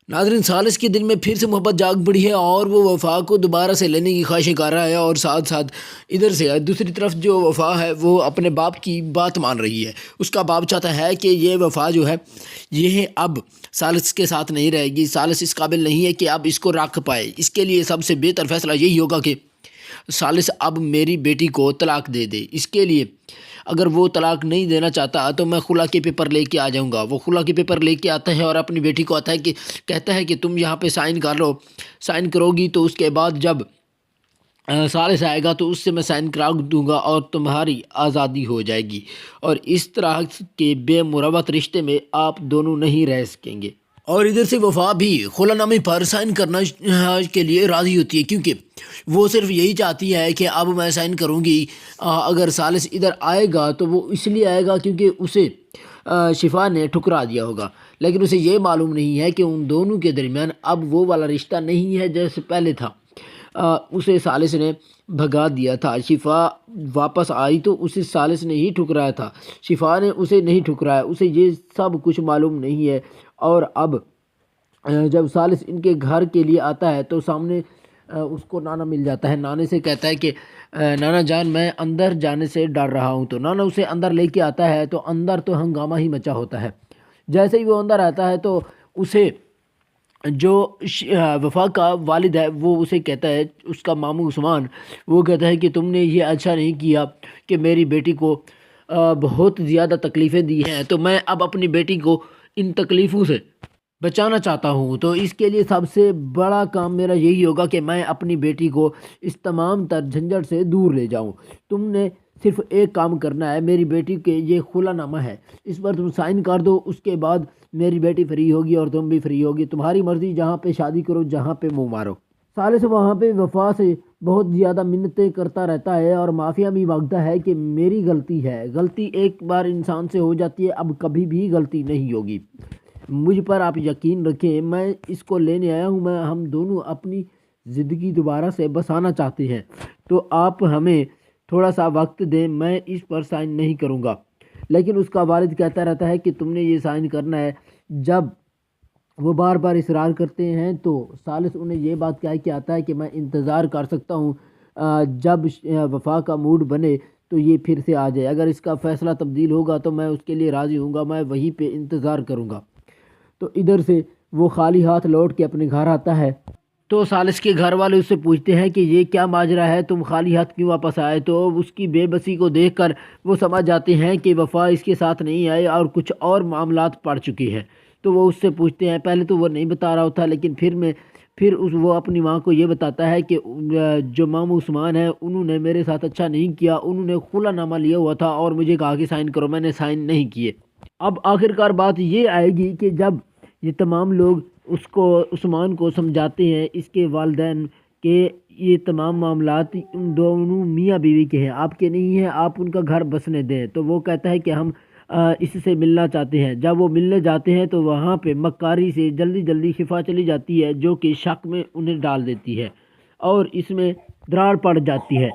नाज़रीन, सालिस के दिल में फिर से मोहब्बत जाग पड़ी है और वो वफ़ा को दोबारा से लेने की ख्वाहिशें कर रहा है। और साथ साथ इधर से दूसरी तरफ जो वफ़ा है वो अपने बाप की बात मान रही है। उसका बाप चाहता है कि ये वफ़ा जो है ये अब सालिस के साथ नहीं रहेगी। सालिस इस काबिल नहीं है कि अब इसको रख पाए। इसके लिए सबसे बेहतर फ़ैसला यही होगा कि सालिस अब मेरी बेटी को तलाक दे दे। इसके लिए अगर वो तलाक नहीं देना चाहता तो मैं खुला के पेपर लेके आ जाऊंगा। वो खुला के पेपर लेके आता है और अपनी बेटी को आता है कि कहता है कि तुम यहाँ पे साइन कर लो। साइन करोगी तो उसके बाद जब सालिस आएगा तो उससे मैं साइन करा दूंगा और तुम्हारी आज़ादी हो जाएगी। और इस तरह के बेमुरवत रिश्ते में आप दोनों नहीं रह सकेंगे। और इधर से वफ़ा भी खुलानामे पर साइन करना के लिए राज़ी होती है, क्योंकि वो सिर्फ यही चाहती है कि अब मैं साइन करूँगी। अगर सालिस इधर आएगा तो वो इसलिए आएगा क्योंकि उसे शिफा ने ठुकरा दिया होगा। लेकिन उसे ये मालूम नहीं है कि उन दोनों के दरमियान अब वो वाला रिश्ता नहीं है जैसे पहले था। उसे सालिस ने भगा दिया था। शिफा वापस आई तो उसे सालिस ने ही ठुकराया था। शिफा ने उसे नहीं ठुकराया। उसे ये सब कुछ मालूम नहीं है। और अब जब सालिस इनके घर के लिए आता है तो सामने उसको नाना मिल जाता है। नाने से कहता है कि नाना जान, मैं अंदर जाने से डर रहा हूँ। तो नाना उसे अंदर लेके आता है तो अंदर तो हंगामा ही मचा होता है। जैसे ही वो अंदर आता है तो उसे जो वफ़ा का वालिद है वो उसे कहता है, उसका मामू उस्मान, वो कहता है कि तुमने ये अच्छा नहीं किया कि मेरी बेटी को बहुत ज़्यादा तकलीफ़ें दी हैं। तो मैं अब अपनी बेटी को इन तकलीफ़ों से बचाना चाहता हूँ। तो इसके लिए सबसे बड़ा काम मेरा यही होगा कि मैं अपनी बेटी को इस तमाम तर झंझट से दूर ले जाऊँ। तुमने सिर्फ एक काम करना है, मेरी बेटी के ये खुलानामा है, इस पर तुम साइन कर दो। उसके बाद मेरी बेटी फ्री होगी और तुम भी फ्री होगी। तुम्हारी मर्ज़ी, जहाँ पे शादी करो, जहाँ पे मुँह मारो। सालिस वहाँ पे वफ़ा से बहुत ज़्यादा मिन्नतें करता रहता है और माफ़िया भी मांगता है कि मेरी गलती है। गलती एक बार इंसान से हो जाती है, अब कभी भी गलती नहीं होगी। मुझ पर आप यकीन रखें, मैं इसको लेने आया हूँ। मैं हम दोनों अपनी ज़िंदगी दोबारा से बसाना चाहते हैं। तो आप हमें थोड़ा सा वक्त दें, मैं इस पर साइन नहीं करूँगा। लेकिन उसका वालिद कहता रहता है कि तुमने ये साइन करना है। जब वो बार बार इसरार करते हैं तो सालिस उन्हें ये बात कह के आता है कि मैं इंतज़ार कर सकता हूँ, जब वफ़ा का मूड बने तो ये फिर से आ जाए। अगर इसका फ़ैसला तब्दील होगा तो मैं उसके लिए राज़ी हूँगा, मैं वहीं पे इंतज़ार करूँगा। तो इधर से वो खाली हाथ लौट के अपने घर आता है। तो सालिस के घर वाले उससे पूछते हैं कि ये क्या माजरा है, तुम खाली हाथ क्यों वापस आए। तो उसकी बेबसी को देखकर वो समझ जाते हैं कि वफ़ा इसके साथ नहीं आए और कुछ और मामलात पड़ चुकी है। तो वो उससे पूछते हैं। पहले तो वो नहीं बता रहा होता, लेकिन फिर वो अपनी माँ को ये बताता है कि जो मामू उस्मान है उन्होंने मेरे साथ अच्छा नहीं किया। उन्होंने खुलानामा लिया हुआ था और मुझे कहा कि साइन करो, मैंने साइन नहीं किए। अब आखिरकार बात ये आएगी कि जब ये तमाम लोग उसको उस्मान को समझाते हैं, इसके वालिदैन, के ये तमाम मामलात उन दोनों मियाँ बीवी के हैं, आपके नहीं हैं, आप उनका घर बसने दें। तो वो कहता है कि हम इससे मिलना चाहते हैं। जब वो मिलने जाते हैं तो वहाँ पे मक्कारी से जल्दी जल्दी शिफा चली जाती है, जो कि शक में उन्हें डाल देती है और इसमें दरार पड़ जाती है।